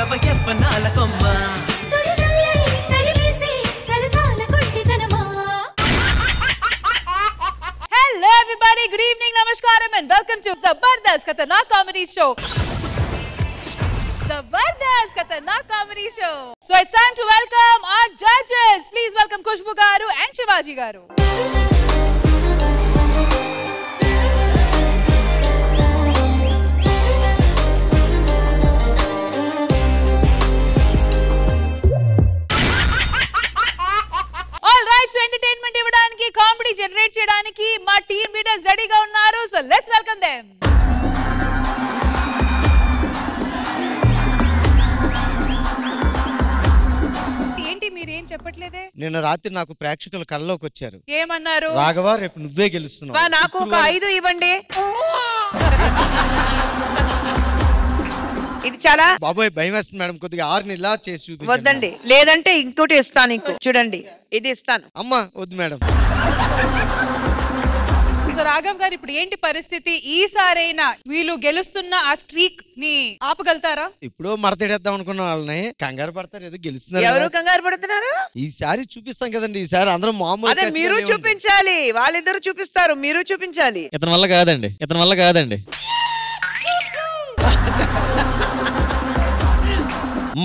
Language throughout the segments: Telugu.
విప్పవ యవ్వనాల comma Hello everybody, good evening, namaskaram and welcome to Zabardast Khatarnak Comedy Show. Zabardast Khatarnak Comedy Show. So it's time to welcome our judges. Please welcome Khushbu garu and Shivaji garu. All right, so entertainment ఇవ్వడానికి కామెడీ జనరేట్ చేయడానికి మా టీమ్ లీడర్స్ రెడీగా ఉన్నారు. So let's welcome them. ఏంటి మీరేం చెప్పట్లేదే? నిన్న రాత్రి నాకు ప్రేక్షకులు కళ్ళలోకి వచ్చారు. ఏమన్నారు? రాఘవ రేపు నువ్వే గెలుస్తున్నావు. నాకు ఒక 5 ఇవ్వండి. ఇది చాలా బాబోయ్ భయం వేస్తుంది మేడం, కొద్దిగా 6 ఇలా చేసి చూపించండి. వద్దండి, లేదంటే ఇంకోటి ఇస్తాను. ఇంకో చూడండి, ఇది ఇస్తాను. అమ్మా వద్దు మేడం. సో రాఘవ్ గారు ఇప్పుడు ఏంటి పరిస్థితి? ఈసారైనా వీళ్ళు గెలుస్తున్న ఆ స్ట్రీక్ ని ఆపగలుగుతారా? ఇప్పుడు మడతేడేద్దాం అనుకున్న వాళ్ళని కంగారు పడతారు, ఏదో గెలుస్తున్నారు. ఎవరు కంగారు పడుతున్నారు? ఈసారి చూపిస్తాం కదండి. ఈసారి అందరం మామూలు. అదే మీరు చూపించాలి, వాళ్ళిద్దరు చూపిస్తారు, మీరు చూపించాలి. ఇతని వల్ల కాదండి.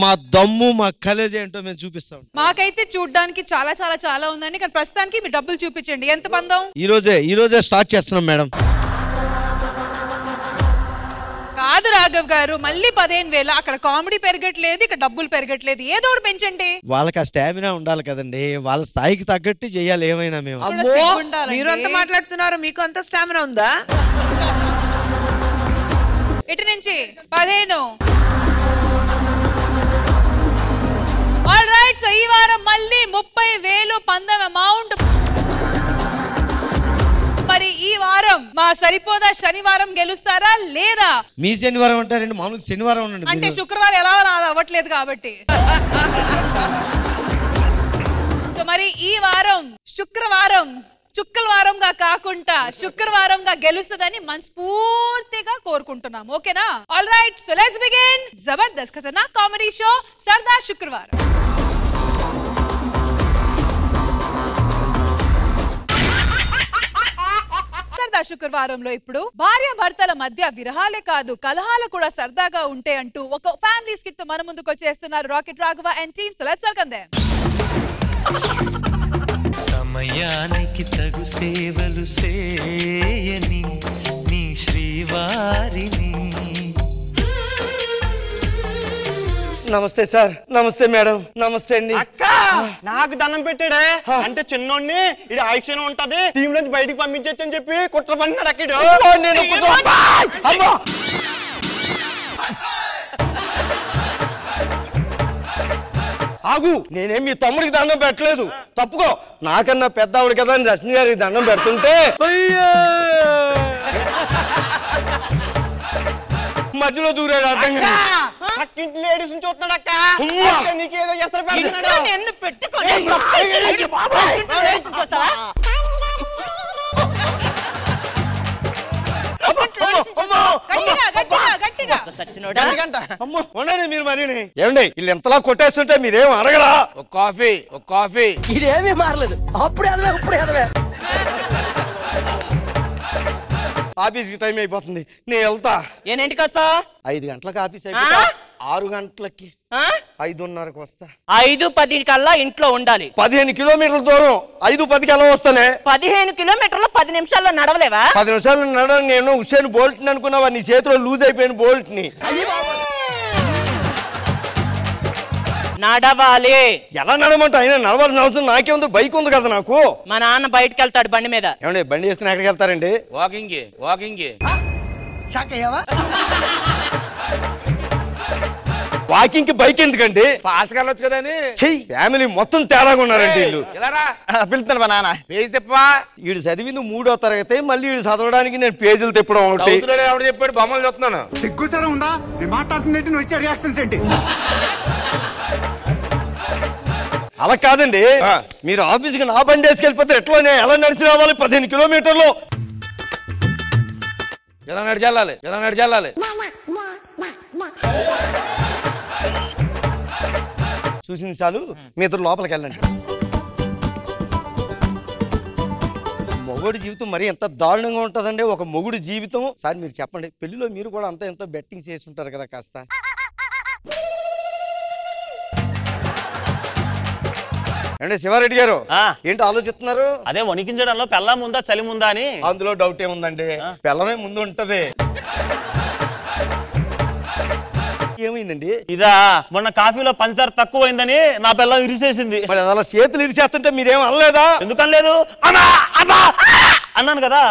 మా దమ్ము మా కలేజ్ ఏంటో మేము చూపిస్తాం. మాకైతే చూడ్డానికి చాలా చాలా చాలా ఉందండి, కానీ ప్రస్తుతానికి మీరు డబ్బులు చూపించండి. ఎంత పందం? ఈ రోజే స్టార్ట్ చేస్తున్నాం మేడం. కాదు రాఘవ్ గారు, మళ్ళీ 15,000. అక్కడ కామెడీ పెరగట్లేదు, ఇక్కడ డబ్బులు పెరగట్లేదు, ఏదో ఒకటి పెంచండి. వాళ్ళకి ఆ స్టామినా ఉండాలి కదండి, వాళ్ళ స్థాయికి తగ్గట్టు చేయాలి ఏమైనా. మేము మీరు అంత మాట్లాడుతున్నారు, మీకు అంత స్టామినా ఉందా? ఇటు నుంచి 15. ఆల్ రైట్, సో ఈ వారం మళ్ళీ 30,000 పందెం అమౌంట్. మరి ఈ వారం మా సరిపోదా శనివారం గెలుస్తారా లేదా? మీ శనివారం అంటారండి, మామూలుగా శనివారం ఉండండి. అంటే శుక్రవారం ఎలా అవ్వట్లేదు కాబట్టి. సో మరి ఈ వారం శుక్రవారంగా కాకుండా శుక్రవారంగా గెలుస్తుందని మనస్ఫూర్తిగా కోరుకుంటున్నాం. ఓకేనా? All right, so let's begin Jabardasth Khatarnak comedy show సరదా శుక్రవారం. సరదా శుక్రవారంలో ఇప్పుడు భార్య భర్తల మధ్య విరహాలే కాదు కలహాలు కూడా సరదాగా ఉంటే అంటూ ఒక ఫ్యామిలీ స్కిట్ తో మన ముందుకు వచ్చేస్తున్నారు rocket Raghava and team. So let's welcome them. సమయానికి తగు సేవలు చేయని నీ శ్రీవారిని. నమస్తే సార్. నమస్తే మేడం. నమస్తే అండి. అక్క నాకు దండం పెట్టాడే, అంటే చిన్నోడిని ఇది ఆయుష్యం ఉంటది టీం నుంచి బయటికి పంపించచ్చు అని చెప్పి కుట్ర పడినాడు అక్కడ. ఆగు, నేనేం మీ తమ్ముడికి దండం పెట్టలేదు, తప్పుకో. నాకన్నా పెద్ద ఆవిడ కదా అని రశ్మి గారికి దండం పెడుతుంటే మధ్యలో దూరాడు. అర్థం పక్కింటి లేడీస్ చూస్తున్నాడు అక్క, నీకేదో ఎసరు పెడుతున్నాడు. మీరు మరి ఏమండి వీళ్ళు ఎంతలా కొట్టేస్తుంటే మీరేం అడగరా? ఒక కాఫీ ఇదేమీ మారలేదు. అప్పుడే ఆఫీస్ కి టైం అయిపోతుంది, నేను వెళ్తా. ఏంటికి వస్తా? 5 గంటలకు ఆఫీస్ అయిపోతా, 6 గంటలకి 5:30కి వస్తా. 5:10 కల్లా ఇంట్లో ఉండాలి. 15 కిలోమీటర్ల దూరం 5:10కి ఎలా వస్తానే? 15 కిలోమీటర్లు 10 నిమిషాల్లో నడవలేవా? 10 నిమిషాలు నడవడం. నేను హుస్సేన్ బోల్ట్ ని అనుకున్నావా? నీ చేతిలో లూజ్ అయిపోయిన బోల్ట్ ని. నడవాలి. ఎలా నడమంటే? అయినా నడవాల్సిన అవసరం నాకే ఉంది, బైక్ ఉంది కదా నాకు. మా నాన్న బయటకు వెళ్తాడు బండి మీద. ఏమండి బండి వేసుకుని ఎక్కడికి వెళ్తారండి? వాకింగ్. వాకింగ్ కి బైక్ ఎందుకండి? ఫాస్ట్ గా వెళ్ళొచ్చు కదా. ఫ్యామిలీ మొత్తం తేడాగా ఉన్నారండి వీళ్ళు. పిలుస్తాడు మా నాన్న. పేజీ తిప్పా. వీడు చదివింది 3వ తరగతి, మళ్ళీ వీడు చదవడానికి నేను పేజీలు తిప్పడం ఒకటి. ఎవడు చెప్పాడు? బొమ్మలు చెప్తున్నాను. సిగ్గుసరం ఉందా? నేను మాట్లాడుతుంది నువ్వు ఇచ్చే రియాక్షన్స్ ఏంటి? అలా కాదండి, మీరు ఆఫీస్కి నా బండి వేసుకెళ్ళిపోతే ఎట్లా ఎలా నడిచి రావాలి? 15 కిలోమీటర్లు ఎలా నడిచెళ్ళాలి? చూసింది చాలు మీ ఇద్దరు లోపలికి వెళ్ళండి. మొగుడి జీవితం మరి ఎంత దారుణంగా ఉంటుందండి. ఒక మొగుడి జీవితం సార్ మీరు చెప్పండి, పెళ్లిలో మీరు కూడా అంత ఎంతో బెట్టింగ్ చేసి ఉంటారు కదా కాస్త. అంటే శివారెడ్డి గారు ఏంటి ఆలోచిస్తున్నారు? అదే వణికించడంలో పెళ్ళం ఉందా చలి ఉందా అని. అందులో డౌట్ ఏముందండి, పెళ్ళమే ముందు ఉంటది. ఏమైందండి? ఇదా మొన్న కాఫీలో పంచదార తక్కువైందని నా పెళ్ళం ఇరిసేసింది. మరి అలా చేతులు ఇరిసేస్తుంటే మీరేం అనలేదా? ఎందుకనలేదు అన్నాను కదా.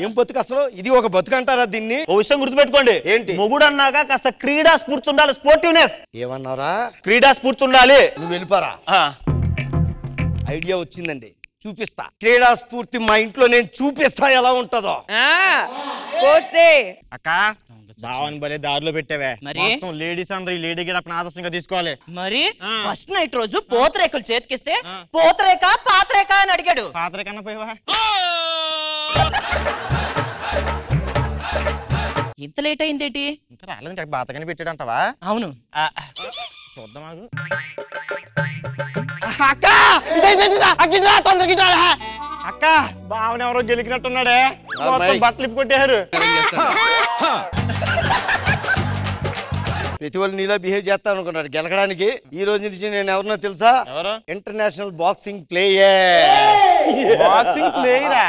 ఏం బతుకు అసలు? ఇది ఒక బతుకు అంటారా దీన్ని? ఓ విషయం గుర్తుపెట్టుకోండి, ఏంటి? మొగుడు అన్నాక కాస్త క్రీడా స్ఫూర్తి ఉండాలి, స్పోర్టివ్నెస్. ఏమన్నారా? క్రీడా స్ఫూర్తి ఉండాలి. నువ్వు వెళ్ళిపోరా. ఐడియా వచ్చిందండి, చూపిస్తా. క్రీడా స్ఫూర్తి మా ఇంట్లో నేను చూపిస్తా ఎలా ఉంటుందో. Sports day. అక్క బావని భలే దారిలో పెట్టావే. మొత్తం లేడీస్ అందరూ ఈ లేడీ గెటప్ ఆదర్శంగా తీసుకోవాలి. మరి ఫస్ట్ నైట్ రోజు పోతరేకులు చేతికిస్తే పోతరేక పాతరేక అని అడిగాడు. పాత్రకన్నా పోయావా? ఇంత లేట్ అయిందేటి? ఇంకా రాలేదు, బాతకని పెట్టాడంటావా? అవును. చూద్దాం ఆగు. అక్క బావని ఎవరో గెలికినట్టున్నాడే, బట్టలు ఇప్పి కొట్టారు. ప్రతి వాళ్ళు నీలా బిహేవ్ చేస్తాను అనుకున్నాడు గెలకడానికి. ఈ రోజు నుంచి నేను ఎవరినో తెలుసా? International boxing player. బాక్సింగ్ ప్లేయరా?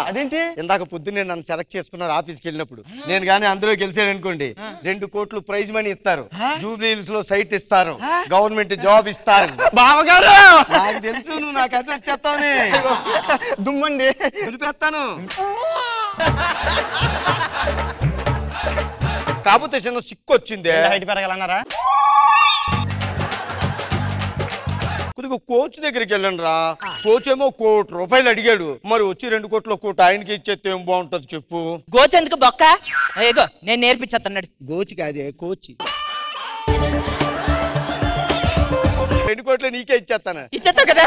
అదేంటి? ఇందాక పొద్దున్నే నన్ను సెలెక్ట్ చేసుకున్నారు ఆఫీస్కి వెళ్ళినప్పుడు. నేను కానీ అందులో గెలిచాను అనుకోండి 2 కోట్లు ప్రైజ్ మనీ ఇస్తారు, జూబ్లీ హిల్స్ లో సైట్ ఇస్తారు, గవర్నమెంట్ జాబ్ ఇస్తారు. బావగారు నాకు తెలుసు నువ్వు నాకు అది వచ్చేస్తావని. దుమ్మండి దులిపేస్తాను. కాకపోతే చిన్న సిక్కు వచ్చింది. హైట్ పెరగాలన్నారా? కొద్దిగా కోచ్ దగ్గరికి వెళ్ళండి రా. కోచ్ ఏమో 1 కోటి రూపాయలు అడిగాడు. మరి వచ్చి 2 కోట్ల 1 కోటి ఆయనకి ఇచ్చేస్తే ఏం బాగుంటది చెప్పు? గోచ్ ఎందుకు బొక్క? ఏగో నేను నేర్పించేస్తున్నాడు. గోచి కాదే కోచ్. 2 కోట్లు నీకే ఇచ్చేస్తాను. ఇచ్చేస్తావు కదా?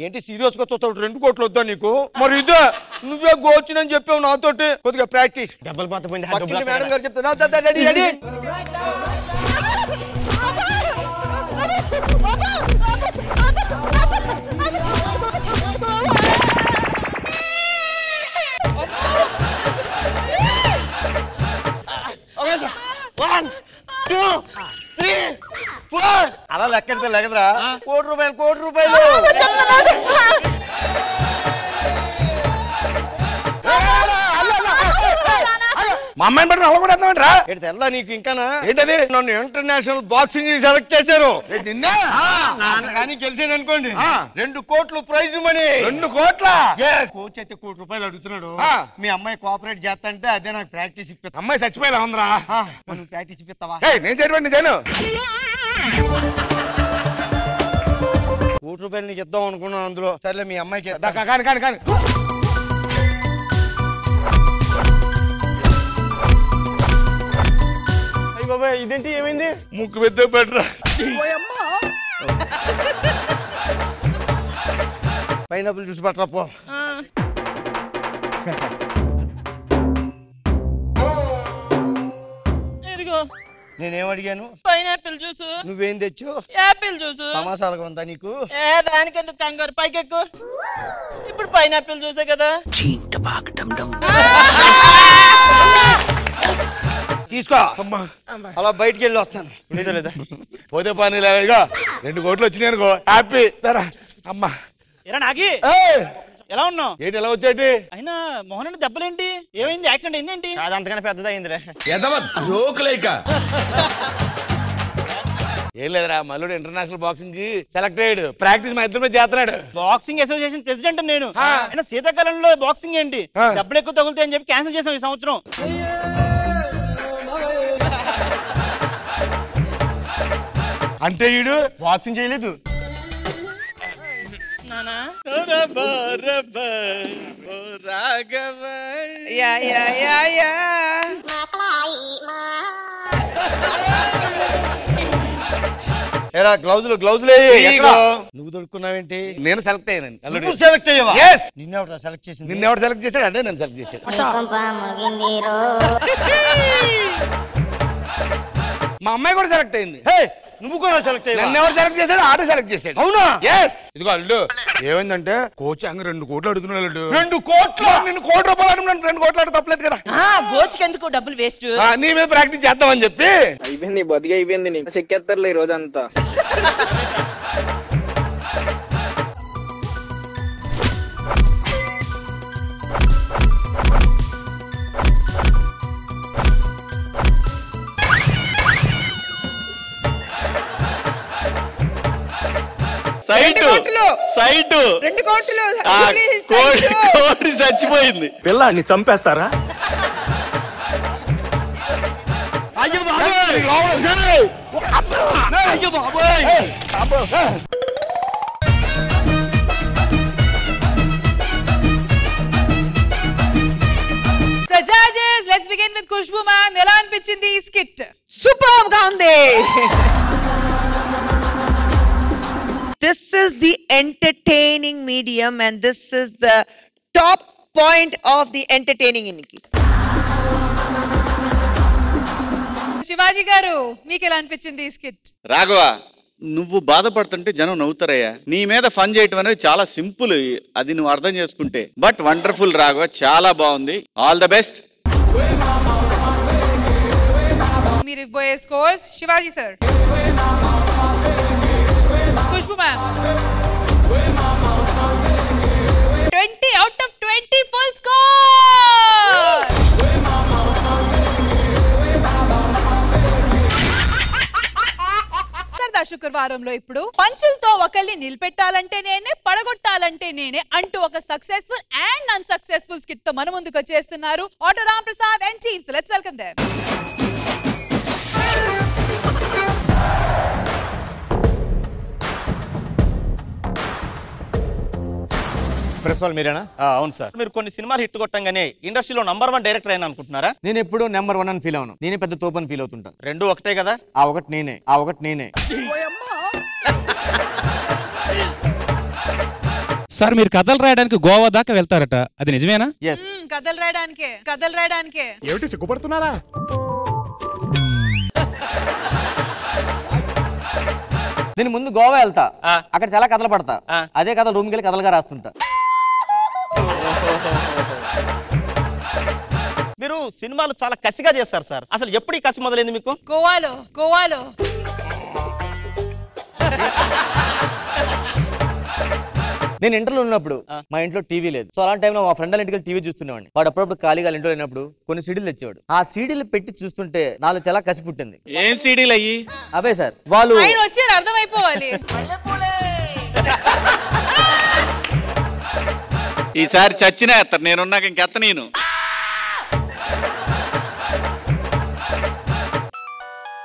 ఏంటి సీరియస్ గా చూస్తావు? 2 కోట్లు వద్దా నీకు? మరి ఇదే నువ్వే గోచినని చెప్పావు నాతోటి. కొద్దిగా ప్రాక్టీస్. డబ్బులు పోతే మేడం గారు చెప్తా. Ready ready. అలా లెక్కెడితే లెగదరా. 1 కోటి రూపాయలు. మా అమ్మాయిని బట్టి అలా కూడా అర్థమంటారా? తెల్లా నీకు ఇంకానా? ఏంటది? నన్ను ఇంటర్నేషనల్ బాక్సింగ్ సెలెక్ట్ చేశారు. కానీ గెలిచాను అనుకోండి 2 కోట్లు ప్రైజ్ మనీ. 2 కోట్ల? కోచ్ అయితే 1 కోటి రూపాయలు అడుగుతున్నాడు. మీ అమ్మాయి కోఆపరేట్ చేస్తా అంటే అదే నాకు ప్రాక్టీస్ ఇప్పిస్తా. అమ్మాయి చచ్చిపోయేలా ఉందిరా. నువ్వు ప్రాక్టీస్ ఇప్పిస్తావా? నేను చేయను చేయను. 1 కోటి రూపాయలు నీకు ఇద్దాం అనుకున్నాను అందులో. సర్లే మీ అమ్మాయికి కానీ బాబాయ్ ఇదేంటి? ఏమైంది? ముక్కు పెద్ద పెట్టరా. పైనాపిల్ జ్యూస్ పట్టరా పో. నేనేం అడిగాను? Pineapple juice. నువ్వేం తెచ్చు? Apple juice. తమాషాలుగా ఉందా నీకు? దానికెందుకు కంగారు? పైకెక్కు. ఇప్పుడు పైనాపిల్ జ్యూసే కదా. తీసుకో. అలా బయటికి వెళ్ళి వస్తాను. లేదా పోతే పని లేదా? 2 కోట్లు వచ్చినాయి అనుకో హ్యాపీ. సరే అమ్మా. ఎరా నాగి ఎలా ఉన్నావు? ఏంటి ఎలా వచ్చేటి? అయినా మోహన్ దెబ్బలేంటి? ఏమైంది? యాక్సిడెంట్ అయిందేంటి? కాదు అంతకన్నా పెద్దది అయిందిలే. ఏం లేదురా, మల్లుడు ఇంటర్నేషనల్ బాక్సింగ్ కి సెలెక్ట్ అయ్యాడు. ప్రాక్టీస్ మా ఇద్దరు చేస్తున్నాడు. బాక్సింగ్ అసోసియేషన్ ప్రెసిడెంట్ నేను. అయినా శీతాకాలంలో బాక్సింగ్ ఏంటి? డబ్బులు ఎక్కువ తగులుతాయని చెప్పి క్యాన్సిల్ చేసాం ఈ సంవత్సరం. అంటే ఈడు బాక్సింగ్ చేయలేదు. Yeah yeah yeah yeah. ఎరా గ్లౌజులు నువ్వు దొరుకున్నావేంటి? నేను సెలెక్ట్ అయ్యాను. నువ్వు సెలెక్ట్ అయ్యావా? నిన్నెవరు సెలెక్ట్ చేసింది? నిన్నెవరు సెలెక్ట్ చేశాడు అంటే నేను సెలెక్ట్ చేశాను. మా అమ్మాయి కూడా సెలెక్ట్ అయింది. నువ్వు కూడా సెలెక్ట్ అయ్యావు? నన్ను ఎవరు సెలెక్ట్ చేశాడు? ఆడే సెలెక్ట్ చేశాడు. అవునా? ఇదిగో అల్లుడు ఏమైందంటే కోచ్ 2 కోట్లు అడుగుతున్నాడు. 2 కోట్లు? నేను ₹1 అడుగుతున్నాను. 2 కోట్లు అడుగు తప్పలేదు కదా. గోచుకి ఎందుకు డబ్బులు వేస్ట్? నీ మీద ప్రాక్టీస్ చేద్దామని చెప్పి. అయిపోయింది బతికి అయిపోయింది. నీకు చెక్కేస్తారులే ఈ రోజంతా. కోడి చచ్చిపోయింది. పిల్లాన్ని చంపేస్తారా? అయ్యో బాబోయ్! అయ్యో బాబోయ్! So judges, let's begin with Khushbu ma'am. ఎలా అనిపించింది ఈ స్కిట్? సూపర్ గా ఉంది. This is the entertaining medium and this is the top point of the entertaining ఇన్నికి. Shivaji గారు మీకు ఎలా అనిపించింది ఈ స్కిట్? రాఘవ, నువ్వు బాధపడుతుంటే జనం నవ్వుతారయ్యా. నీ మీద ఫన్ చేయటం అనేది చాలా సింపుల్, అది నువ్వు అర్థం చేసుకుంటే. బట్ వండర్ఫుల్ రాఘవ, చాలా బాగుంది. All the best. మీరు ఇవ్వబోయే scores Shivaji sir. Khushbu ma'am. 20 out of 20 full score. సరదా శుక్రవారంలో ఇప్పుడు పంచులతో ఒకరిని నిలబెట్టాలంటే నేనే, పడగొట్టాలంటే నేనే అంటూ ఒక సక్సెస్ఫుల్ అండ్ అన్సక్సెస్ఫుల్ స్కిట్ తో మన ముందుకు వచ్చేస్తున్నారు auto Ram Prasad and team. So let's welcome them. Press వాళ్ళు మీరేనా? అవును సార్. మీరు కొన్ని సినిమాలు హిట్ కొట్టంగానే ఇండస్ట్రీలో #1 డైరెక్టర్ అయినా అనుకుంటున్నారా? నేను ఎప్పుడు నెంబర్ 1 అని ఫీల్ అవును. నేనే పెద్ద తోపని ఫీల్ అవుతుంటా. రెండు ఒకటే కదా? ఆ ఒకటి నేనే. సార్ మీరు కథలు రాయడానికి గోవా దాకా వెళ్తారట, అది నిజమేనా? కథలు రాయడానికే. ఏమిటి సిగ్గుపడుతున్నారా? నేను ముందు గోవా వెళ్తా, అక్కడ చాలా కథలు పడతా, అదే కథ రూమ్కి వెళ్ళి కథలుగా రాస్తుంటా. మీరు సినిమాలు చాలా కసిగా చేస్తారు సార్. అసలు ఎప్పుడు ఈ కసి మొదలైంది మీకు? గోవాలో నేను ఇంటర్లో ఉన్నప్పుడు మా ఇంట్లో టీవీ లేదు. సో అలాంటి టైంలో మా ఫ్రెండ్ ఇంటికి టీవీ చూస్తున్నాడు. వాడు అప్పుడప్పుడు ఖాళీగా ఇంట్లో లేనప్పుడు కొన్ని సీడీలు తెచ్చేవాడు. ఆ సీడీలు పెట్టి చూస్తుంటే నాలో చాలా కసి పుట్టింది. ఏం సీడీలు అయ్యి? అవే సార్, వాళ్ళు వచ్చారు అర్థమైపోవాలి. ఈసారి చచ్చినా ఎత్తారు, నేనున్నాక ఇంకెత్త. నేను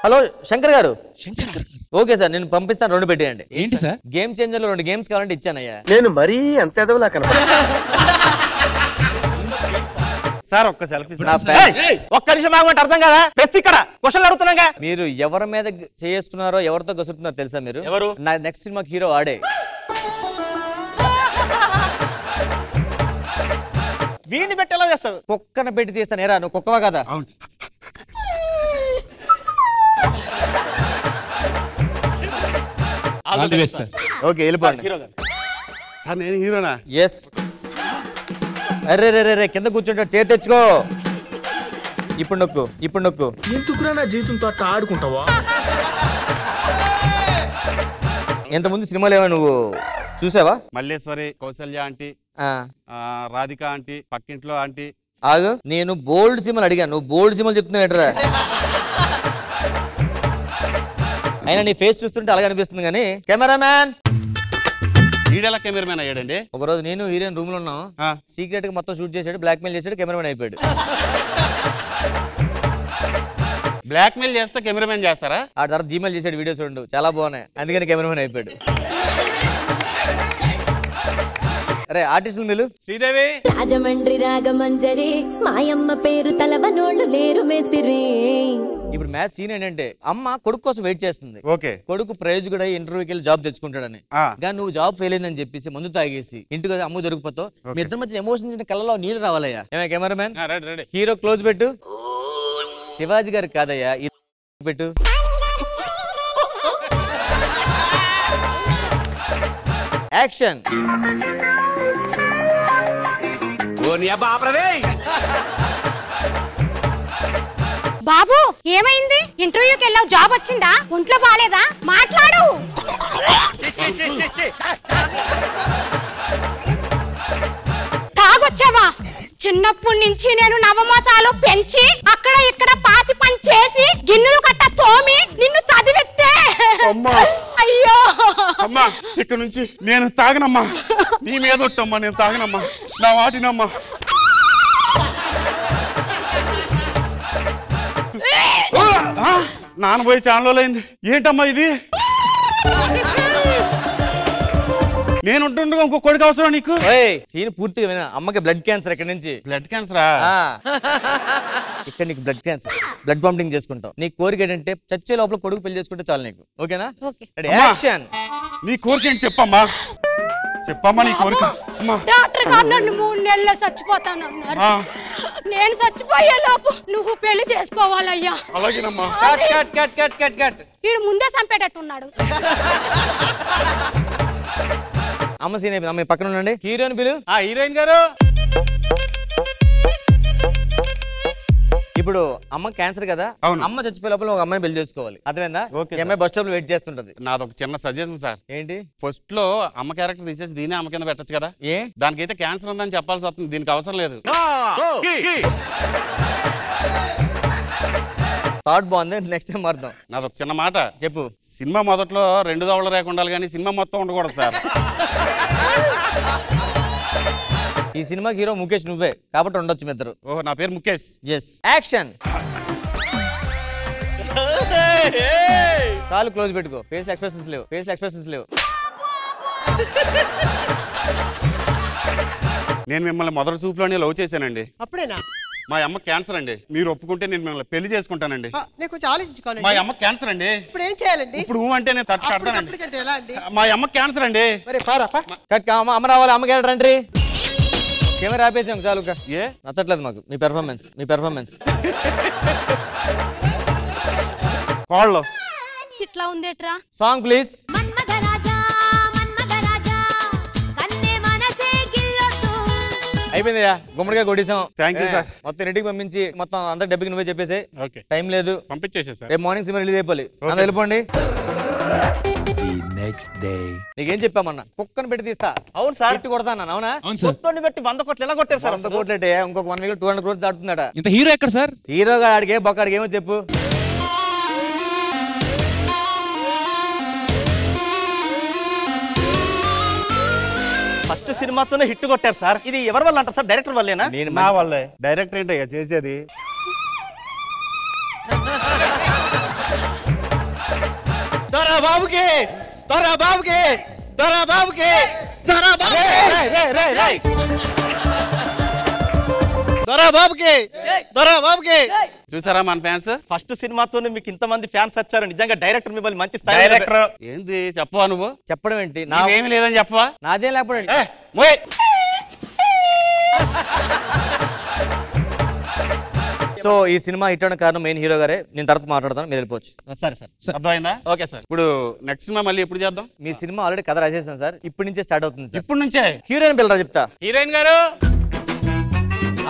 హలో శంకర్ గారు. ఓకే సార్, నేను పంపిస్తాను, 2 పెట్టేయండి. ఏంటి సార్? గేమ్ చేంజర్ లో 2 గేమ్స్ కావాలంటే ఇచ్చానయ్యా. నేను మరీ అంత ఎదవలా కనపడతా. సార్ ఒక్క సెల్ఫీ. ఒక్క నిమిషం ఆగమంటే అర్థం కదా? ప్రెస్ ఇక్కడ క్వశ్చన్లు అడుగుతున్నాగా. మీరు ఎవరి మీద చేసుకున్నారో ఎవరితో గసురుతున్నారో తెలుసా మీరు? ఎవరు? నా నెక్స్ట్ సినిమాకి హీరో ఆడే. వీడిని పెట్టేలా చేస్తారు. కుక్కన పెట్టి తీస్తాను. ఏరా నువ్వు కుక్కవా కదా? ఓకే వెళ్ళిపోండి. సార్ నేను హీరోనా? ఎస్. అరే రే రే కింద కూర్చుంటాడు, చేతి తెచ్చుకో. ఇప్పుడు నొక్కు. ఎందుకురా నా జీవితంతో అట్లా ఆడుకుంటావా? ఇంతకుముందు సినిమాలు ఏమో నువ్వు చూసావా? మల్లేశ్వరి, కౌసల్య ఆంటీ, రాధిక ఆంటీ, పక్కింట్లో ఆంటీ. ఆగు, నేను బోల్డ్ సినిమాలు అడిగాను, నువ్వు బోల్డ్ సినిమాలు చెప్తున్నావు ఏంట్రా? అయినా నీ ఫేస్ చూస్తుంటే అలాగే అనిపిస్తుంది. కానీ కెమెరామ్యాన్ వీడెలా కెమెరామ్యాన్ అయ్యాడండి? ఒకరోజు నేను హీరోయిన్ రూమ్ లో ఉన్నాం, సీక్రెట్ గా మొత్తం షూట్ చేశాడు, బ్లాక్ మెయిల్ చేశాడు, కెమెరామ్యాన్ అయిపోయాడు. బ్లాక్ మెయిల్ చేస్తే కెమెరామ్యాన్ చేస్తారా? ఆ తర్వాత జీమెయిల్ చేసాడు, వీడియోస్ చూడండు చాలా బాగున్నాయి, అందుకని కెమెరామ్యాన్ అయిపోయాడు. అరే ఆర్టిస్టులు మీరు. శ్రీదేవి, రాజమండ్రి రాగమంజరి మాయమ్మ పేరు తలవనోళ్ళు లేరు మేస్తిరి. ఇప్పుడు మ్యాథ్స్ సీన్ ఏంటంటే అమ్మ కొడుకు కోసం వెయిట్ చేస్తుంది. ఓకే. కొడుకు ప్రయోజకుడై ఇంటర్వ్యూకి వెళ్ళి జాబ్ తెచ్చుకుంటాడని. కానీ నువ్వు జాబ్ ఫెయిల్ అయిందని చెప్పేసి మందు తాగేసి ఇంటికి అమ్మ దొరికిపోతావు. మీ ఇద్దరి మధ్య ఎమోషన్స్ కళ్ళలో నీళ్ళు రావాలయ్యా. ఏమే కెమెరామెన్ హీరో క్లోజ్ పెట్టు. శివాజీ గారు కాదయ్యా పెట్టు. యాక్షన్. బాబు ఏమైంది? ఇంటర్వ్యూకి వెళ్ళావు, జాబ్ వచ్చిందా? ఒంట్లో బాలేదా? మాట్లాడు. తాగొచ్చావా? చిన్నప్పటి నుంచి నేను నవమాసాలు పెంచి అక్కడ ఇక్కడ పాసి పని చేసి గిన్నెలు కట్ట తోమి నిన్ను చదివిస్తే అయ్యో అమ్మా ఇక్కడ నుంచి నేను తాగనమ్మా. నీ మీద ఒట్టమ్మా, నేను తాగనమ్మా. నా వాటినమ్మా. నాన్న పోయి చాలా రోజులైంది. ఏంటమ్మా ఇది? నేను ఉంటుండగా ఇంకో కొడుకు అవసరం నీకు? సీన్ పూర్తిగా వినా. అమ్మకి బ్లడ్ క్యాన్సర్. ఇక్కడ నుంచి బ్లడ్ క్యాన్సరా? ఇక్కడ నీకు బ్లడ్ క్యాన్సర్. బ్లడ్ పంపింగ్ చేసుకుంటావు. నీ కోరిక ఏంటంటే చచ్చే లోపల కొడుకు పెళ్లి చేసుకుంటే చాలు నీకు. ఓకేనా? యాక్షన్. నీ కోరిక ఏంటి చెప్పమ్మా. చెప్పమ్మా నీ కోరిక. డాక్టర్ గారు నన్ను 3 నెలల్లో చచ్చిపోతాను అన్నారు. నేను చచ్చిపోయే లోపు నువ్వు పెళ్లి చేసుకోవాలయ్యా. అలాగేనమ్మా. వీడు ముందే చంపేటట్టున్నాడు. అమ్మ సీన్ అయిపోయింది. అమ్మ పక్కన ఉండండి. హీరోయిన్ పిలు. హీరోయిన్ గారు. ఇప్పుడు అమ్మ క్యాన్సర్ కదా, అమ్మ చచ్చిపోయే లోపల ఒక అమ్మాయిని పెళ్లి చేసుకోవాలి. అర్థమైందా? అమ్మాయి బస్ స్టాప్ లో వెయిట్ చేస్తుంటది. నాదొక చిన్న సజెషన్ సార్. ఏంటి? ఫస్ట్ లో అమ్మ క్యారెక్టర్ తీసేసి దీనే అమ్మ కింద పెట్టచ్చు కదా. ఏ దానికైతే క్యాన్సర్ ఉందని చెప్పాల్సి వస్తుంది. దీనికి అవసరం లేదు. థాట్ బాగుంది. నెక్స్ట్ టైం మారుదాం. నాదొక చిన్న మాట చెప్పు. సినిమా మొదట్లో 2 దవడలు రేఖ ఉండాలి కానీ సినిమా మొత్తం ఉండకూడదు సార్. ఈ సినిమా హీరో ముఖేష్ నువ్వే కాబట్టి ఉండొచ్చు మీ ఇద్దరు. ఓహో, నా పేరు ముఖేష్. ఎస్. యాక్షన్. చాలు క్లోజ్ పెట్టుకో. ఫేస్ ఎక్స్ప్రెషన్స్ లేవు. ఫేస్ ఎక్స్ప్రెషన్స్ లేవు. నేను మిమ్మల్ని మొదటి చూపులోనే లవ్ చేశానండి. అప్పుడేనా? మా అమ్మ క్యాన్సర్ అండి. మీరు ఒప్పుకుంటే నేను మిమ్మల్ని పెళ్లి చేసుకుంటానండి. నేను కొంచెం ఆలోచించుకోవాలండి. మా అమ్మ క్యాన్సర్ అండి. ఇప్పుడు ఏం చేయాలండి? ఇప్పుడు అంటే నేను తట్టుకుంటానండి. ఎలా అండి? మా అమ్మ క్యాన్సర్ అండి. మరి పారా అమ్మ రావాలి. అమ్మకి రండి. కెమెరా ఆపేసాం చాలు. ఏ నచ్చట్లేదు మాకు మీ పెర్ఫార్మెన్స్. కాళ్ళు ఇట్లా ఉందేట్రా? Song please. అయిపోయిందయ్యా. గుమ్మడిగా కొట్టేసాం. Thank you sir. మొత్తం ఇంటికి పంపించి మొత్తం అందరు డబ్బుకి నువ్వే చెప్పేసి. టైం లేదు, పంపించేసా సార్. రేపు మార్నింగ్ సినిమా రిలీజ్ అయిపోయి అందరూ వెళ్ళిపోండి. నెక్స్ట్ డే నీకేం చెప్పామన్నా? కుక్కను పెట్టి తీస్తా. అవును సార్. ఇట్టు కొడతాను. అవునా? మొత్తాన్ని పెట్టి 100 కోట్లు ఎలా కొట్టారు సార్? 100 కోట్లు అంటే ఇంకొక 1 వీక్ 200 crores దాటుతుందట. ఇంత హీరో ఎక్కడ సార్? హీరోగా ఆడికే బొక్కాడికి ఏమో చెప్పు. ఫస్ట్ సినిమాతోనే హిట్ కొట్టారు సార్. ఇది ఎవరి వల్ల అంటారు సార్? డైరెక్టర్ వల్లేనా? నేను నా వల్లే. డైరెక్టర్ ఏంటి చేసేది? దొరా బాబుకి దొరా బాబుకి దొరా బాబుకి దొరా బాబుకి దొరా బాబుకి. చూసారా మన ఫ్యాన్స్? ఫస్ట్ సినిమాతోనే మీకు ఇంతమంది ఫ్యాన్స్ వచ్చారు. నిజంగా డైరెక్టర్ మిమ్మల్ని మంచి స్థాయి. డైరెక్టర్ ఏంది చెప్పవా? నువ్వు చెప్పడం ఏంటి? నాకేమి లేదని చెప్పవా? నాదేం లేకపోతే సో ఈ సినిమా హిట్ అవడానికి కారణం మెయిన్ హీరో గారే. నేను తర్వాత మాట్లాడతాను, మీరు వెళ్ళిపోవచ్చు. సరే సార్. అర్థమైందా? Okay sir. ఇప్పుడు నెక్స్ట్ సినిమా మళ్ళీ ఎప్పుడు చేద్దాం? మీ సినిమా ఆల్రెడీ కథ రాసేసాను సార్. ఇప్పటి నుంచే స్టార్ట్ అవుతుంది సార్. ఇప్పుడు నుంచే? హీరోయిన్ పిల్లరా చెప్తా. హీరోయిన్ గారు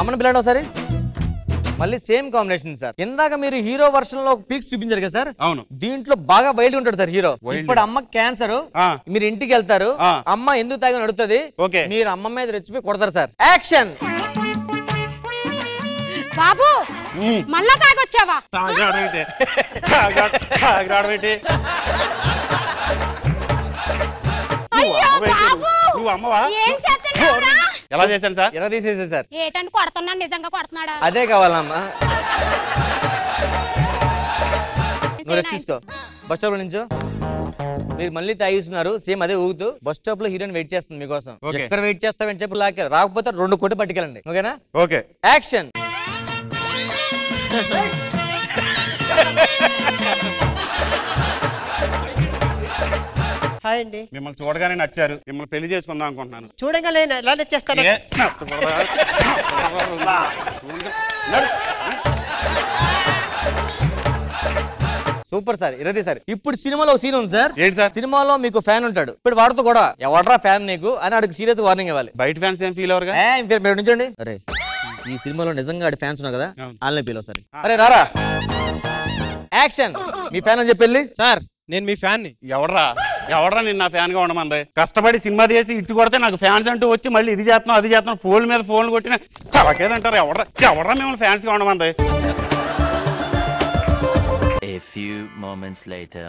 అమ్మని పిల్లండి ఒకసారి. మళ్ళీ సేమ్ కాంబినేషన్ సార్. ఇందాక మీరు హీరో వర్షన్ లో పీక్స్ చూపించారు కదా సార్. అవును. దీంట్లో బాగా వైల్డ్ ఉంటాడు సార్ హీరో. ఇప్పుడు అమ్మ క్యాన్సర్, మీరు ఇంటికి వెళ్తారు. అమ్మ ఎందుకు తాగని అడుగుతుంది. మీరు అమ్మ మీద రెచ్చిపోయి కొడతారు సార్. యాక్షన్. బాబు మళ్ళా తాగొచ్చావా? నువ్వు అమ్మవా? ఎలా చేశాను సార్? ఎలా తీసేసా సార్? ఏటని కొడుతున్నాడు, నిజంగా కొడుతున్నాడా? అదే కావాలమ్మా. నువ్వు రెస్ట్ తీసుకో. బస్ స్టాప్ లో నుంచో. మీరు మళ్ళీ తాగిస్తున్నారు. సేమ్ అదే ఊగుతూ బస్ స్టాప్ లో హీరోయిన్ వెయిట్ చేస్తుంది మీకోసం. ఎక్కడ వెయిట్ చేస్తావని చెప్పి లాక్కారు. రాకపోతే 2 కోట్లు పట్టుకెళ్ళండి. ఓకేనా? ఓకే. యాక్షన్. హాయ్ అండి. మిమ్మల్ని చూడగానే నచ్చారు, మిమ్మల్ని పెళ్లి చేసుకుందాం అనుకుంటున్నాను. చూడగానే ఎలా నచ్చేస్తాను? సూపర్ సార్, ఇరది సార్. ఇప్పుడు సినిమాలో ఒక సీన్ ఉంది సార్. ఏంటి సార్? సినిమాలో మీకు ఫ్యాన్ ఉంటాడు, ఇప్పుడు వాడితో కూడా ఎవడరా ఫ్యాన్ నీకు అని అడిగి సీరియస్ వార్నింగ్ ఇవ్వాలి. బయట ఫ్యాన్స్ ఏం ఫీల్ అవ్వరుగా? మీరు నుంచండి. అరే ఈ సినిమాలో నిజంగా ఆడి ఫ్యాన్స్ ఉన్నారు కదా, వాళ్ళని ఫీల్ అవుతారు. అరే రారా యాక్షన్. మీ ఫ్యాన్ అని చెప్పి సార్ నేను మీ ఫ్యాన్ ని. ఎవడరా నేను నా ఫ్యాన్ గా ఉండమంది? కష్టపడి సినిమా తీసి ఇటు కొడితే నాకు ఫ్యాన్స్ అంటూ వచ్చి మళ్ళీ ఇది చేస్తున్నాం అది చేస్తున్నాం ఫోన్ మీద ఫోన్ కొట్టిన చవకేదంటారు. ఎవడరా మిమ్మల్ని ఫ్యాన్స్ గా ఉండమంది? A few moments later.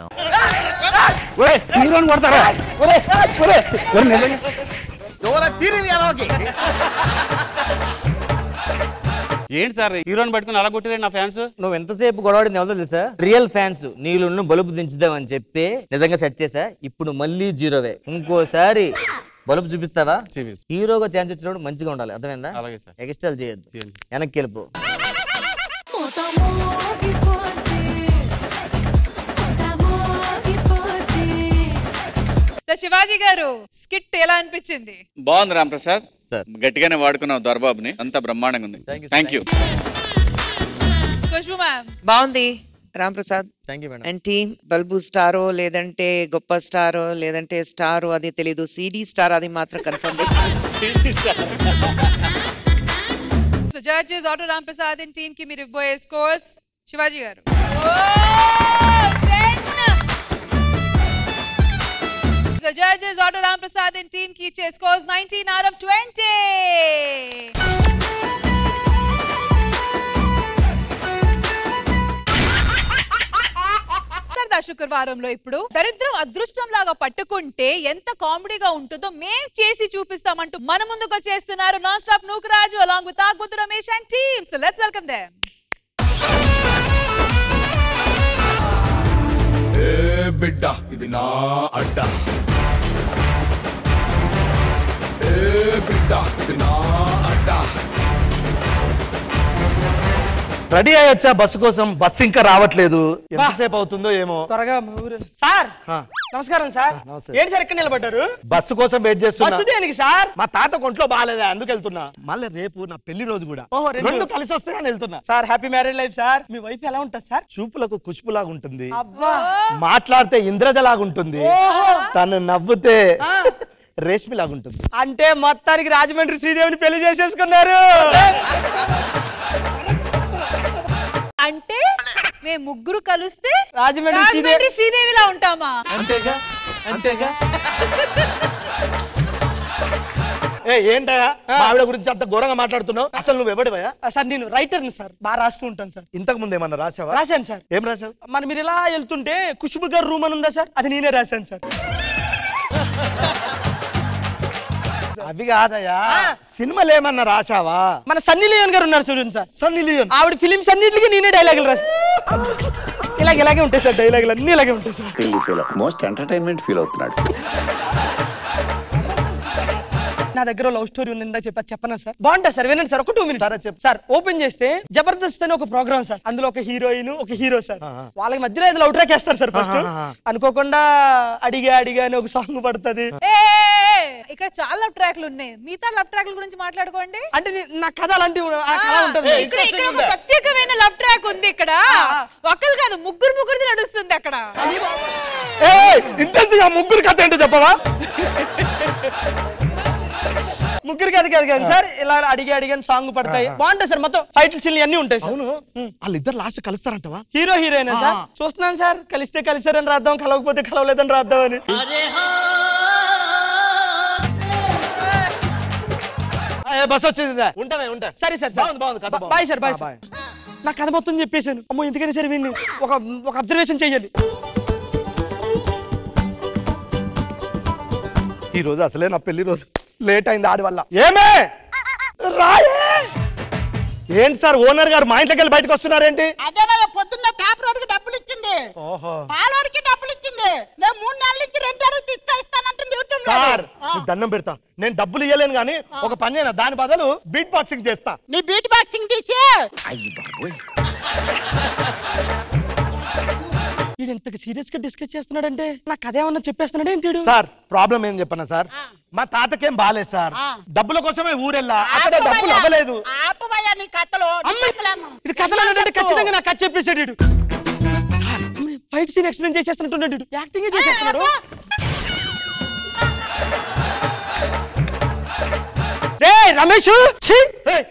హీరోని కొడతారా? ఏంటి సార్ హీరోని పట్టుకుని అలా కొట్టిరే నా ఫ్యాన్స్? నువ్వు ఎంతసేపు గొడవడింది ఎవరో తెలుసా? రియల్ ఫ్యాన్స్ నీళ్ళు బలుపు దించుదామని చెప్పి నిజంగా సెట్ చేసా. ఇప్పుడు మళ్ళీ జీరోవే. ఇంకోసారి బలుపు చూపిస్తావా? హీరోగా ఛాన్స్ ఇచ్చినప్పుడు మంచిగా ఉండాలి, అర్థమైందా? అలాగే సార్. ఎక్స్ట్రాల్ చేయొద్దు, వెనక్కి వెళ్ళిపో. శివాజీ గారు స్కిట్ ఎలా అనిపించింది? బాగుంది రాంప్రసాద్ సార్, గట్టిగానే వాడుకున్నావు దొరబాబుని, అంతా బ్రహ్మాండంగా ఉంది. Thank you. ఖుష్బు మ్యామ్ బాగుంది Ram Prasad and team. Bulb స్టారో లేదంటే గొప్ప స్టారో లేదంటే స్టారో అది తెలీదు, సిడి స్టార్ అది మాత్రం confirm. So judges auto Ram Prasad and team కి మీరు ఇవ్వబోయే స్కోర్స్ శివాజీ గారు. The judges Auto Ram Prasad and team ki scores 19 out of 20. సరదా శుక్రవారంలో ఇప్పుడు దరిద్రం అదృష్టం లాగా పట్టుకుంటే ఎంత కామెడీగా ఉంటుందో మేం చేసి చూపిస్తామంటూ మన ముందుకు వచ్చేస్తున్నారు non stop Nookaraju along with Agbutu Ramesh and team. So let's welcome them. ఏ బిడ్డ ఇది నా అడ్డ, ఏ బిడ్డ ఇది నా అడ్డ. రెడీ అయ్యొచ్చా బస్సు కోసం? బస్సు ఇంకా రావట్లేదు, ఎంతసేపు అవుతుందో ఏమో. త్వరగా సార్ నమస్కారం సార్. ఏంటి సార్ ఇక్కడ నిలబడ్డారు? బస్సు కోసం వెయిట్ చేస్తున్నా. బస్సు దేనికి సార్? మా తాత కొంట్లో బాగాలేదా అందుకు వెళ్తున్నా. మళ్ళీ రేపు నా పెళ్లి రోజు కూడా, రెండు కలిసి వస్తే అని వెళ్తున్నా. Sir happy marriage life sir. మీ వైఫ్ ఎలా ఉంటుంది సార్? చూపులకు ఖుష్బులాగా ఉంటుంది, అబ్బా మాట్లాడితే ఇంద్రజలాగా ఉంటుంది, తను నవ్వుతే రేష్మి లాగుంటుంది. అంటే మొత్తానికి రాజమండ్రి శ్రీదేవిని పెళ్లి చేసేసుకున్నారు. అంటే మేము ముగ్గురు కలిస్తే రాజమండ్రి శ్రీదేవిలా ఉంటామా? అంతేగా అంతేగా. ఏంటయా ఆవిడ గురించి అంత ఘోరంగా మాట్లాడుతున్నావు? అసలు నువ్వు ఎవడివయా? సార్ నేను రైటర్ని సార్, బాగా రాస్తూ ఉంటాను సార్. ఇంతకు ముందు ఏమన్నా రాసావా? రాశాను సార్. ఏం రాసావు? మరి మీరు ఇలా వెళ్తుంటే ఖుష్బు గారు రూమ్ అని ఉందా సార్, అది నేనే రాశాను సార్. అవి కాదయా, సినిమాలు ఏమన్నా రాసావా? మన సన్నీ లియోన్ గారు ఉన్నారు చూడండి సార్. సన్నీ లియోన్ ఆవిడ ఫిలిమ్స్ అన్నిటికీ నేనే డైలాగులు రాశాను. ఇలాగే ఉంటాయి సార్, డైలాగులు అన్ని ఇలాగే ఉంటాయి సార్. మోస్ట్ ఎంటర్టైన్మెంట్ ఫీల్ అవుతున్నాడు. నా దగ్గర లవ్ స్టోరీ ఉంది చెప్పనా సార్? బాగుంటుంది సార్, వినండి సార్. ఒక 2 మినిట్స్ సార్. ఓపెన్ చేస్తే జబర్దస్త్ అని ఒక ప్రోగ్రామ్ సార్, అందులో ఒక హీరోయిన్ ఒక హీరో సార్, వాళ్ళకి మధ్యలో ఏదో లవ్ ట్రాక్ వేస్తారు సార్. ఫస్ట్ అనుకోకుండా అడిగా అని ఒక సాంగ్ పడుతుంది. ఇక్కడ చాలా లవ్ ట్రాక్లు ఉన్నాయి, మిగతా లవ్ ట్రాక్ల గురించి మాట్లాడుకోండి. అంటే నా కథ అలాంటి ఉంటుంది. ఇక్కడ ఒక ప్రత్యేకమైన లవ్ ట్రాక్ ఉంది. ఇక్కడ ఒకరు కాదు ముగ్గురిది నడుస్తుంది అక్కడ. ఇంట్రెస్ట్ గా ముగ్గురు కథ ఏంటో చెప్పవా? ముగ్గురు కథ కాదు సార్, ఇలా అడిగాను సాంగ్ పడతాయి, బాగుంటాయి సార్. మొత్తం ఫైట్లు సీన్లు అన్ని ఉంటాయి సార్. అవును, వాళ్ళిద్దరు లాస్ట్ కలుస్తారంటవా? Hero heroine sir. చూస్తున్నాను సార్, కలిస్తే కలిసారని రాద్దాం, కలవకపోతే కలవలేదని రాద్దామని. బస్ వచ్చింది, ఉంటా. సరే సార్, బాగుంది. Bye sir, bye sir. నా కథ మొత్తం చెప్పేసాను. అమ్మో ఎందుకని సరే వీడిని ఒక అబ్జర్వేషన్ చెయ్యాలి. ఈ రోజు అసలే నా పెళ్లి రోజు, లేట్ అయింది ఆడి వల్ల. ఏమే రాయే ఏంటి సార్, ఓనర్ గారు మా ఇంట్లోకి వెళ్ళి బయటకు వస్తున్నారేంటి? అదేనయ్య, పొద్దున్న పేపర్ వాడికి డబ్బులు ఇచ్చింది, పాలవాడికి డబ్బులు ఇచ్చింది. నేను 3 నెలల నుంచి రెంట్ అడుగు ఇస్తానంటుంది. సార్ దండం పెడతా, నేను డబ్బులు ఇవ్వలేను కానీ ఒక పని చేయనా, దాని బదులు బీట్ బాక్సింగ్ చేస్తా. నీ బీట్ బాక్సింగ్ తీసి వీడు ఎంత సీరియస్ గా డిస్కస్ చేస్తున్నాడంటే నా కథ ఏమన్నా చెప్పేస్తున్నాడు ఏంటి? సార్ ప్రాబ్లం ఏం చెప్పన్నా సార్, మా తాతకేం బాలేదు సార్, డబ్బుల కోసమే ఊరెళ్ళా, అక్కడ డబ్బులు అవ్వలేదు. నీ కథలో ఇది కథలో ఖచ్చితంగా నాకు కథ చెప్పేశాడు వీడు. ఫైట్ సీన్ ఎక్స్ప్లెయిన్ చేసేస్తున్నట్టున్నాడు, యాక్టింగ్ చేసేస్తున్నాడు. రమేష్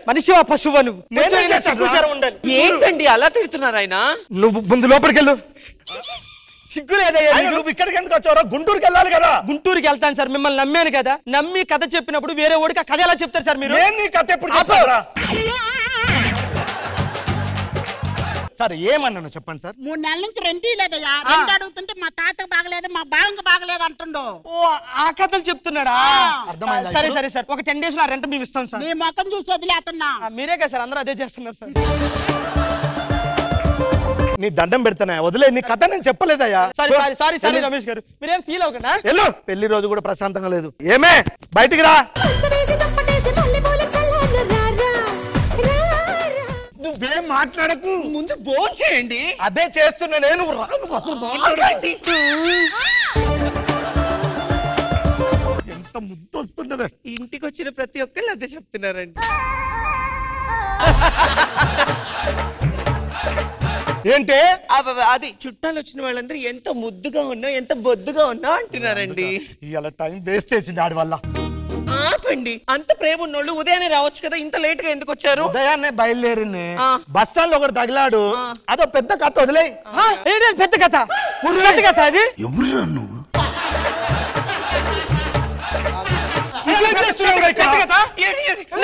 మనిషి పశువు నువ్వు ఏంటండి అలా తిడుతున్నారు ఆయన? నువ్వు ముందు లోపలికి వెళ్ళు. సిగ్గులేదయ్యా, నువ్వు ఇక్కడికి ఎందుకు వచ్చారో? గుంటూరుకి వెళ్ళాలి కదా. గుంటూరుకి వెళ్తాను సార్, మిమ్మల్ని నమ్మాను కదా. నమ్మి కథ చెప్పినప్పుడు వేరే ఓడికి ఆ కథ ఎలా చెప్తారు సార్ మీరు? నీ కథ ఎప్పుడు చెప్పారా సార్? ఏమన్నాను చెప్పండి సార్. 3 నెలల నుంచి రెండీ లేదయ్యా. రెండు అడుగుతుంటే మా తాతకు బాగలేదు, మా బావకి బాగలేదు అంటుండో. ఓ ఆ కథలు చెప్తున్నాడా? సరే సరే సార్, ఒక 10 days లో రెంట్ మేము ఇస్తాం సార్. నీ మొక్కం చూసి వదిలేస్తున్నా. మీరే కదా సార్, అందరూ అదే చేస్తున్నారు సార్. నీ దండం పెడతానా, వదిలే. నీ కథ నేను చెప్పలేదయ్యా. సారీ రమేష్ గారు, మీరేం ఫీల్ అవ్వకుండా. వెళ్ళు. పెళ్లి రోజు కూడా ప్రశాంతంగా లేదు. ఏమే బయటికి రా. నువ్వేం మాట్లాడకు, ముందు భోజనం చేయండి. అదే చేస్తున్నా నేను. ఎంత ముద్దు వస్తున్నదే. ఇంటికి వచ్చిన ప్రతి ఒక్కళ్ళు అదే చెప్తున్నారండి. ఏంటి అది చుట్టాలు వచ్చిన వాళ్ళందరూ ఎంత ముద్దుగా ఉన్నావు, ఎంత బొద్దుగా ఉన్నావు అంటున్నారండి. ఇలా టైం వేస్ట్ చేసింది ఆడి వల్ల. ఆపండి, అంత ప్రేమ ఉన్నోళ్ళు ఉదయాన్నే రావచ్చు కదా, ఇంత లేట్ గా ఎందుకు వచ్చారు? ఉదయాన్నే బయలుదేరింది, బస్ స్టాండ్ లో ఒకటి తగిలాడు. అదో పెద్ద కథ, వదిలే. పెద్ద కథ, పెద్ద కథ. అది ఎవరు నువ్వు?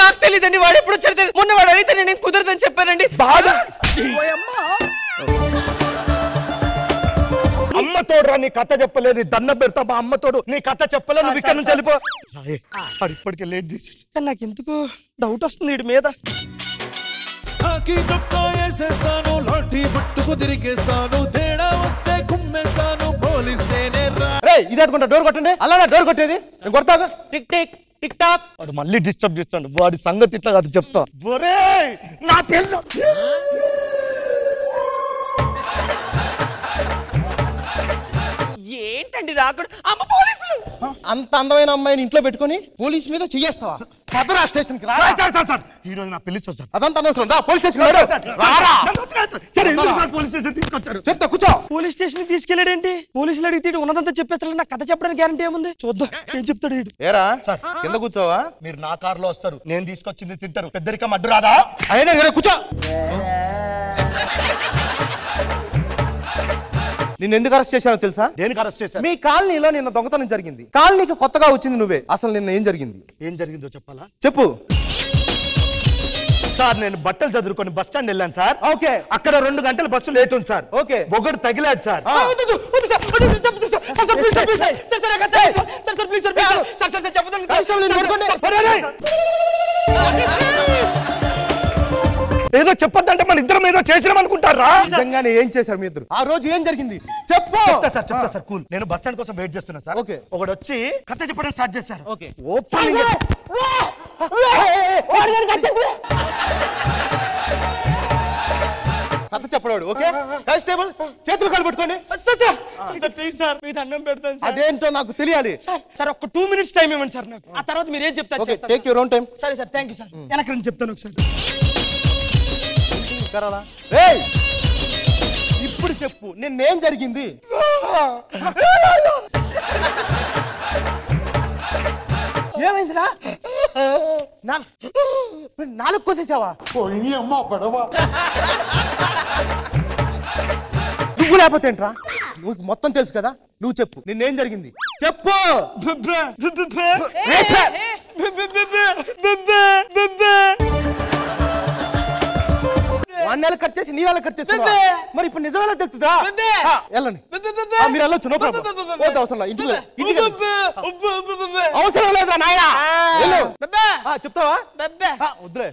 నాకు తెలియదండి, వాడు ఎప్పుడు వచ్చారు? మొన్న వాడు అడిగితే నేను కుదరదని చెప్పానండి. బాగా అమ్మతోడు నీ కథ చెప్పలేదు, నీ దండం పెడతా. మా అమ్మతోడు నీ కథ చెప్పలేదు, నువ్వు ఇక్కడ నుంచి వెళ్ళిపో. ఇప్పటికే లేట్ చేసి. కానీ నాకు ఎందుకు డౌట్ వస్తుంది వీడి మీద. ఇది అనుకుంటా డోర్ కొట్టండి. అలా డోర్ కొట్టేది నేను కొడతాగా. Tick tick tick tock. వాడు మళ్ళీ డిస్టర్బ్ చేస్తాడు. వాడి సంగతి ఇట్లా కాదు చెప్తా. నా పిల్ల ఏంటండి రాకూడదు? అమ్మ పోలీసులు! అంత అందమైన అమ్మాయిని ఇంట్లో పెట్టుకుని పోలీస్ మీద చెయ్యేస్తావా? పదరా స్టేషన్ కి. ఈ రోజు నా పెళ్లి సార్, అదంతా అనవసరం. పోలీస్ స్టేషన్ తీసుకొచ్చారు. చెప్తా కూర్చో. పోలీస్ స్టేషన్ తీసుకెళ్ళాడేంటి? పోలీసులు అడిగితే ఉన్నదంతా చెప్పేస్తాడు. నా కథ చెప్పడానికి గ్యారంటీ ఏముంది? చూద్దాం ఏం చెప్తాడు వీడు. ఏరా సార్, కింద కూర్చోవా? మీరు నా కార్ లో వస్తారు, నేను తీసుకొచ్చింది తింటారు. పెద్దరికం అడ్డు రాదా? అయినా కూర్చో. నిన్ను ఎందుకు అరెస్ట్ చేశానో తెలుసా? దేనికి అరెస్ట్ చేశాను? మీ కాలనీలో నిన్న దొంగతనం జరిగింది. కాలనీకి కొత్తగా వచ్చింది నువ్వే. అసలు నిన్న ఏం జరిగింది? ఏం జరిగిందో చెప్పాలా? చెప్పు సార్. నేను బట్టలు చదువుకొని బస్ స్టాండ్ వెళ్ళాను సార్. ఓకే. అక్కడ 2 గంటల బస్సు లేట్ ఉంది సార్. ఓకే. ఒకడు తగిలాడు సార్. ఏదో చెప్పొద్దంటే మన ఇద్దరం ఏదో చేసినామనుకుంటారా? నిజంగానే ఏం చేశారు మీ ఇద్దరు? ఆ రోజు ఏం జరిగింది చెప్పు. చెప్తా సార్. కూల్. నేను బస్ స్టాండ్ కోసం వెయిట్ చేస్తున్నా సార్. ఓకే. ఒకడు వచ్చి కథ చెప్పడం స్టార్ట్ చేశారు. ఓకే. ఓపెనింగ్ కథ చెప్పడాడు. ఓకే. కానిస్టేబుల్ చేతులు కాలు పట్టుకోండి. ప్లీజ్ సార్, మీ దండం పెడతాను. అదేంటో నాకు తెలియాలి. సార్ ఒక 2 minutes టైం ఇవ్వండి సార్ నాకు. ఆ తర్వాత మీరు ఏం చెప్తారు? Take your own time. సరే సార్, థ్యాంక్ యూ సార్. వెనక్కి రండి చెప్తాను ఒకసారి. ఇప్పుడు చెప్పు, నిన్నేం జరిగింది? ఏమైందిరా? నాలుగు కోసేసావా? నువ్వు లేకపోతే ఏంట్రా? నువ్వు మొత్తం తెలుసు కదా, నువ్వు చెప్పు నిన్నేం జరిగింది చెప్పు. 1 నెల కట్ చేసి నీ నెల కట్ చేసుకున్నా. మరి ఇప్పుడు నిజమేలా తెలుస్తుందా? వెళ్ళండి, మీరు వెళ్ళొచ్చు. No problem. వద్దు, అవసరం లేదు. ఇంటికి అవసరం లేదురా నాయనా. చెప్తావా? వద్దులే.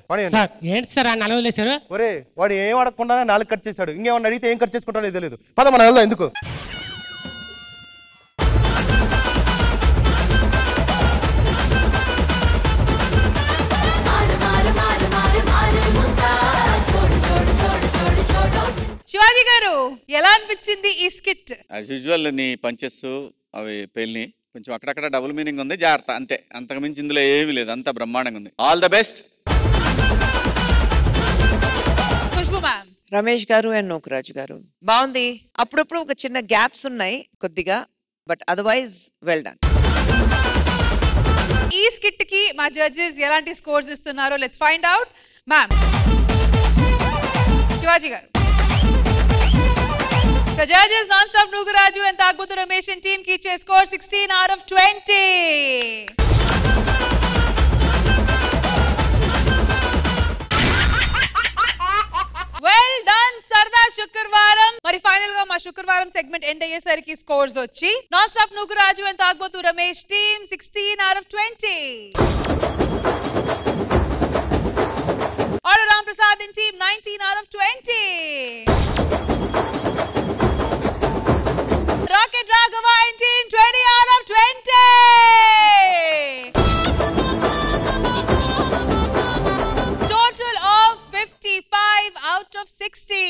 ఏంటి సార్ ఆ నలుగురు లేచారు? ఒరే, వాడు ఏం అడగకుండా 4 కట్ చేశాడు. ఇంకేమన్నా అడిగితే ఏం కట్ చేసుకుంటాడో తెలియదు. పద మనం వెళ్దాం. ఎందుకు? శివాజీ గారు ఎలా అనిపించింది ఈ స్కిట్? యాజ్ యూజువల్ నీ పంచెస్ అవి పెళ్ళి కొంచెం అక్కడక్కడ డబుల్ మీనింగ్ ఉంది, జాగ్రత్త అంతే. అంతకు మించి ఇందులో ఏమీ లేదు, అంత బ్రహ్మాండంగా ఉంది. All the best. Khushbu ma'am. Ramesh గారు అండ్ నోకరాజు గారు బాగుంది. అప్పుడప్పుడు ఒక చిన్న గ్యాప్స్ ఉన్నాయి కొద్దిగా, బట్ అదర్వైజ్ వెల్ డన్. ఈ స్కిట్ కి మా జడ్జెస్ ఎలాంటి స్కోర్స్ ఇస్తున్నారో let's find out. Ma'am Shivaji గారు. The judges non-stop Nugaraju and Tagbutu Ramesh and team ki score 16 out of 20. Well done Sarda Shukrvaram. Mari final ga ma Shukrvaram segment end ayyesariki scores vachi non-stop Nugaraju and Tagbutu Ramesh team 16 out of 20. Order Ram Prasad and team 19 out of 20. Rocket Raghava and team 20 out of 20. Total of 55 out of 60.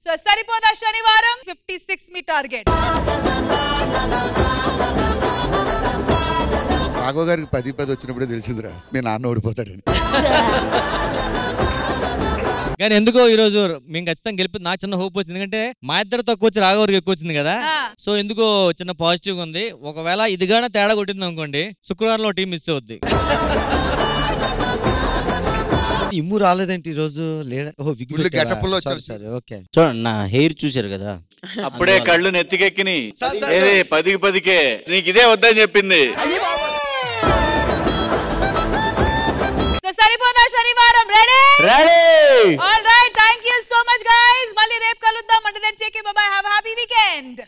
So Saripoda Shanivaram 56 me target. Raghava గారికి 10 వచ్చినప్పుడే తెలిసిందిరా మీ నాన్న ఓడిపోతాడని. కానీ ఎందుకో ఈ రోజు మేము ఖచ్చితంగా గెలిపి నాకు చిన్న హోప్ వచ్చింది, ఎందుకంటే మా ఇద్దరు తక్కువ వచ్చి రాఘవరికి ఎక్కువ వచ్చింది కదా. సో ఎందుకో చిన్న పాజిటివ్ ఉంది. ఒకవేళ ఇదిగానే తేడా కొట్టింది అనుకోండి, శుక్రవారంలో టీం మిస్ అవుద్ది. ఇమ్ము రాలేదేంటి ఈ రోజు? చూడండి నా హెయిర్ చూశారు కదా, అప్పుడే కళ్ళు నెత్తికెక్కిని. 10కి 10కే నీకు ఇదే వద్దని చెప్పింది. Saripodhaa Sanivaaram? Ready? Ready. All right, thank you so much guys. మళ్ళీ రేపు కలుద్దాం. అంటే then take care, bye bye, have a happy weekend.